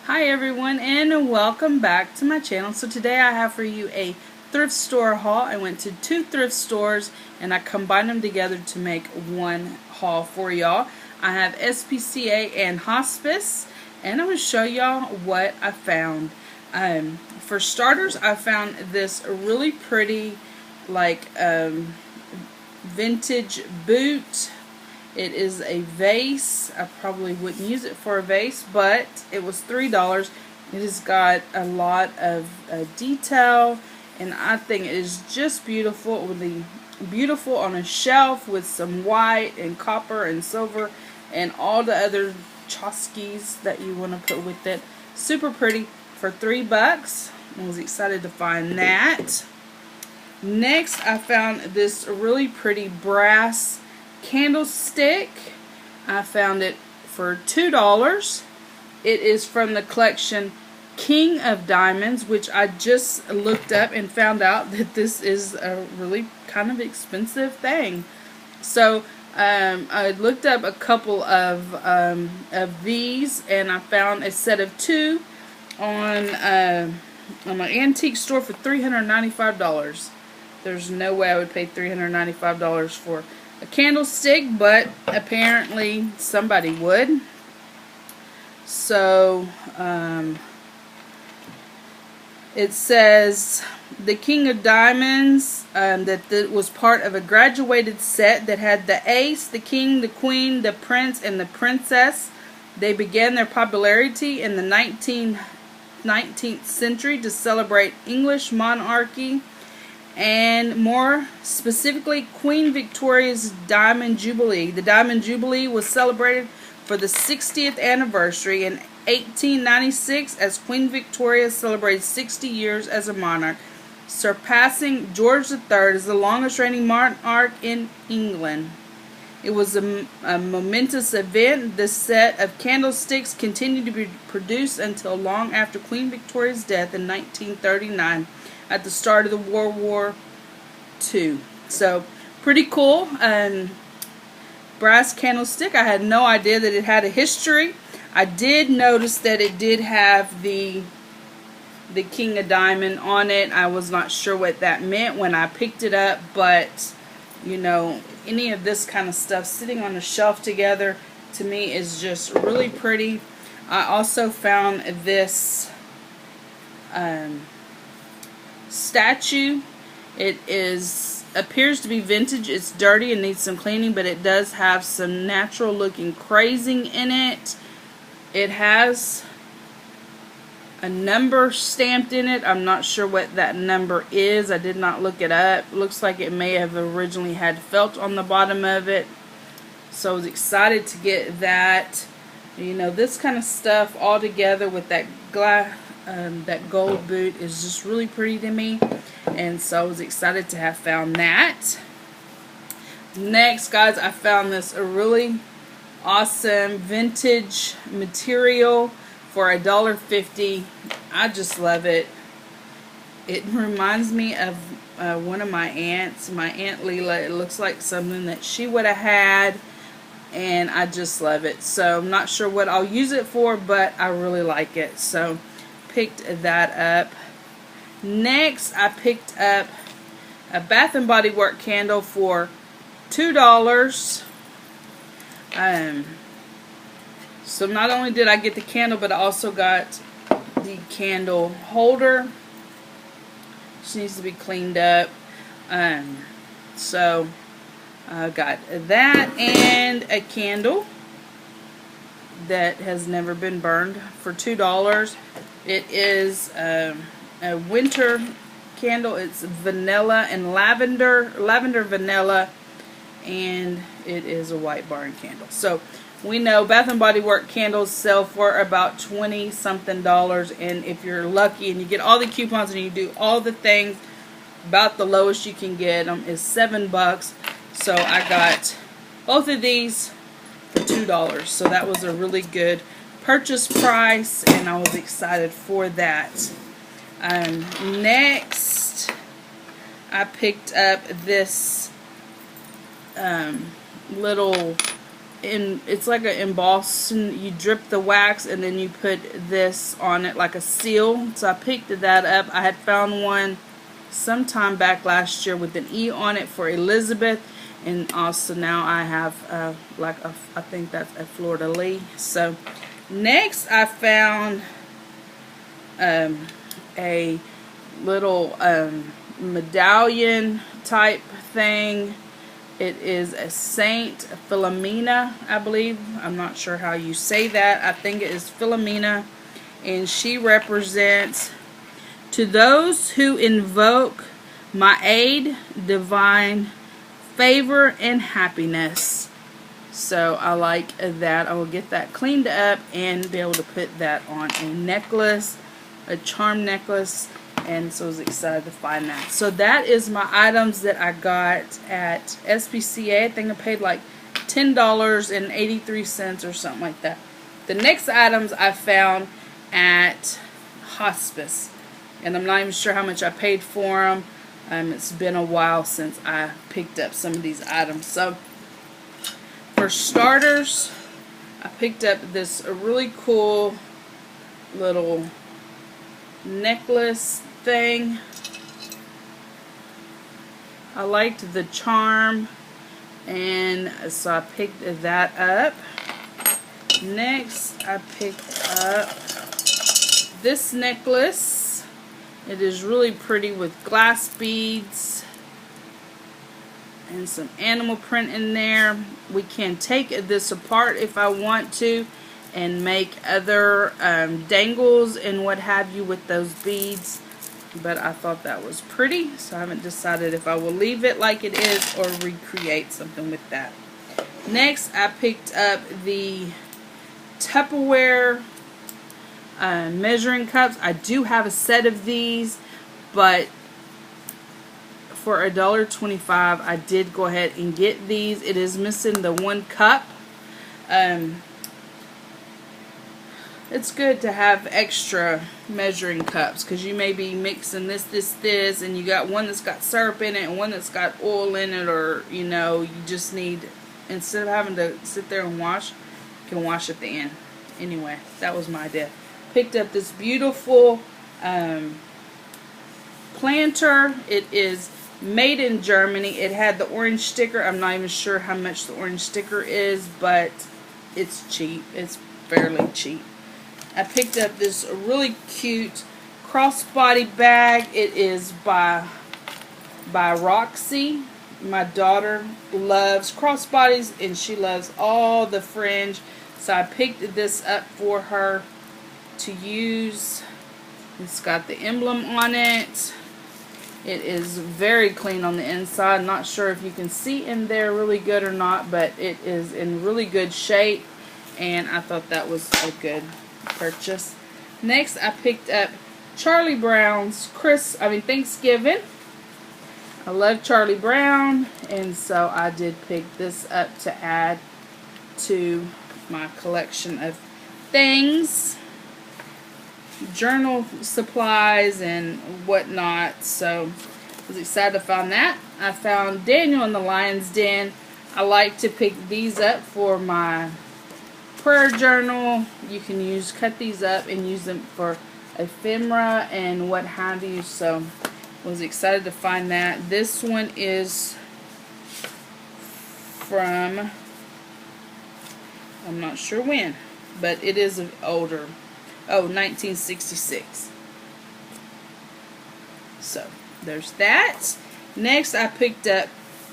Hi everyone, and welcome back to my channel. So today I have for you a thrift store haul. I went to two thrift stores and I combined them together to make one haul for y'all. I have SPCA and Hospice, and I'm going to show y'all what I found. For starters, I found this really pretty vintage boot. It is a vase. I probably wouldn't use it for a vase, but it was $3. It has got a lot of detail, and I think it is just beautiful. It would be beautiful on a shelf with some white and copper and silver and all the other tchotchkes that you want to put with it. Super pretty for $3. I was excited to find that. Next, I found this really pretty brass candlestick. I found it for $2. It is from the collection King of Diamonds, which I just looked up and found out that this is a really kind of expensive thing. So I looked up a couple of these, and I found a set of two on an antique store for $395. There's no way I would pay $395 for a candlestick, but apparently somebody would. So it says the King of Diamonds, that was part of a graduated set that had the ace, the king, the queen, the prince, and the princess. They began their popularity in the 19th century to celebrate English monarchy, and more specifically Queen Victoria's Diamond Jubilee. The Diamond Jubilee was celebrated for the 60th anniversary in 1896 as Queen Victoria celebrated 60 years as a monarch, surpassing George III as the longest reigning monarch in England. It was a momentous event. This set of candlesticks continued to be produced until long after Queen Victoria's death in 1939. At the start of the World War II. So, pretty cool. Brass candlestick. I had no idea that it had a history. I did notice that it did have the King of Diamond on it. I was not sure what that meant when I picked it up, but you know, any of this kind of stuff sitting on a shelf together to me is just really pretty. I also found this statue. It appears to be vintage. It's dirty and needs some cleaning, but it does have some natural looking crazing in it. It has a number stamped in it. I'm not sure what that number is. I did not look it up. Looks like it may have originally had felt on the bottom of it. So I was excited to get that. You know, this kind of stuff all together with that that gold boot is just really pretty to me, and so I was excited to have found that. Next, guys, I found this a really awesome vintage material for $1.50. I just love it. It reminds me of one of my aunts, my Aunt Leela. It looks like something that she would have had, and I just love it. So I'm not sure what I'll use it for, but I really like it. So picked that up. Next, I picked up a Bath and Body Works candle for $2. So not only did I get the candle, but I also got the candle holder. She needs to be cleaned up. So I got that and a candle that has never been burned for $2. It is a winter candle. It's vanilla and lavender vanilla, and it is a white barn candle. So we know Bath and Body Works candles sell for about $20 something, and if you're lucky and you get all the coupons and you do all the things, about the lowest you can get them is $7. So I got both of these for $2. So that was a really good purchase price, and I was excited for that. Next, I picked up this little it's like an embossing. You drip the wax and then you put this on it like a seal. So I picked that up. I had found one sometime back last year with an E on it for Elizabeth, and also now I have I think that's a fleur-de-lis. So next I found a little medallion type thing. It is a Saint Philomena, I believe. I'm not sure how you say that. I think it is Philomena, and she represents, to those who invoke my aid, divine favor and happiness. So I like that. I will get that cleaned up and be able to put that on a necklace, a charm necklace, and so I was excited to find that. So that is my items that I got at SPCA. I think I paid like $10.83 or something like that. The next items I found at Hospice, and I'm not even sure how much I paid for them. It's been a while since I picked up some of these items. So for starters, I picked up this really cool little necklace thing. I liked the charm, and so I picked that up. Next, I picked up this necklace. It is really pretty with glass beads and some animal print in there. We can take this apart if I want to and make other dangles and what have you with those beads, but I thought that was pretty, so I haven't decided if I will leave it like it is or recreate something with that. Next, I picked up the Tupperware measuring cups. I do have a set of these, but for $1.25 I did go ahead and get these. It is missing the one cup. It's good to have extra measuring cups because you may be mixing this, and you got one that's got syrup in it and one that's got oil in it, or you know, you just need, instead of having to sit there and wash, you can wash at the end. Anyway, that was my idea. Picked up this beautiful planter. It is made in Germany. It had the orange sticker. I'm not even sure how much the orange sticker is, but it's cheap. It's fairly cheap. I picked up this really cute crossbody bag. It is by Roxy. My daughter loves crossbodies and she loves all the fringe, so I picked this up for her to use. It's got the emblem on it. It is very clean on the inside. Not sure if you can see in there really good or not, but it is in really good shape, and I thought that was a good purchase. Next, I picked up Charlie Brown's Thanksgiving. I love Charlie Brown, and so I did pick this up to add to my collection of things, journal supplies and whatnot. So I was excited to find that. I found Daniel in the Lion's Den. I like to pick these up for my prayer journal. You can cut these up and use them for ephemera and what have you. So was excited to find that. This one is from, I'm not sure when, but it is older. Oh, 1966. So there's that. Next, I picked up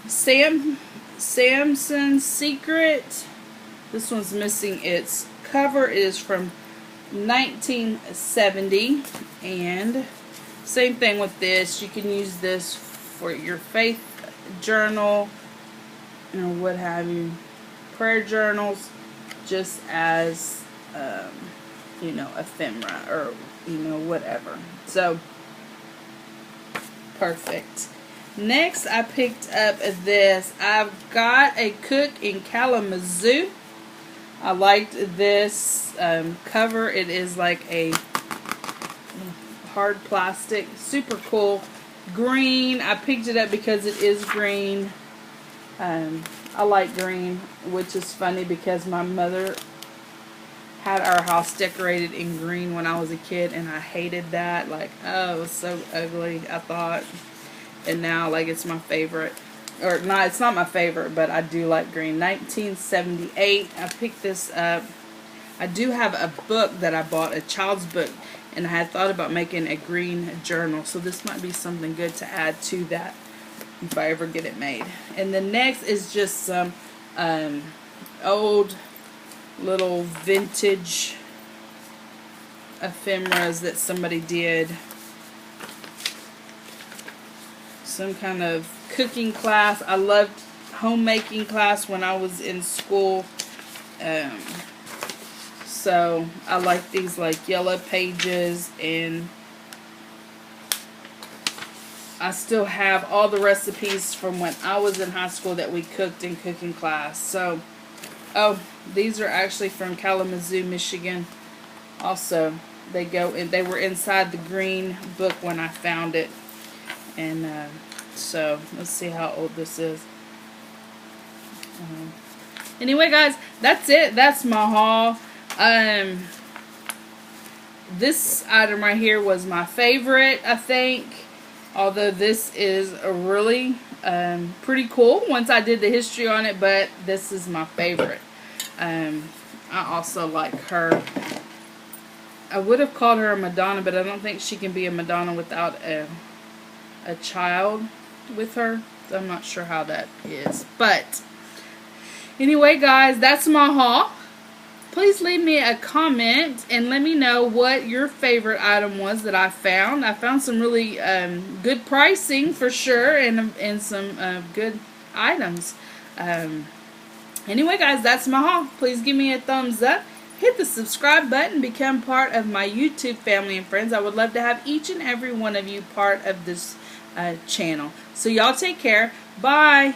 Samson's Secret. This one's missing its cover. It is from 1970, and same thing with this. You can use this for your faith journal or what have you, prayer journals, just as you know, ephemera or you know, whatever. So perfect. Next, I picked up this. I've got a Cook in Kalamazoo. I liked this cover. It is like a hard plastic, super cool, green. I picked it up because it is green. I like green, which is funny because my mother had our house decorated in green when I was a kid, and I hated that. Like, oh, it was so ugly, I thought. And now, like, it's my favorite. Or, not, it's not my favorite, but I do like green. 1978, I picked this up. I do have a book that I bought, a child's book, and I had thought about making a green journal. So this might be something good to add to that if I ever get it made. And the next is just some old little vintage ephemeras that somebody did. Some kind of cooking class. I loved homemaking class when I was in school. So I like these like yellow pages, and I still have all the recipes from when I was in high school that we cooked in cooking class. So, oh, these are actually from Kalamazoo, Michigan. Also, they go in. They were inside the green book when I found it, and so let's see how old this is. Anyway, guys, that's it. That's my haul. This item right here was my favorite, I think. Although this is a really pretty cool once I did the history on it, but this is my favorite. I also like her. I would have called her a Madonna, but I don't think she can be a Madonna without a child with her. So I'm not sure how that is. But anyway, guys, that's my haul. Please leave me a comment and let me know what your favorite item was that I found. I found some really good pricing for sure, and some good items. Anyway, guys, that's my haul. Please give me a thumbs up. Hit the subscribe button. Become part of my YouTube family and friends. I would love to have each and every one of you part of this channel. So y'all take care. Bye.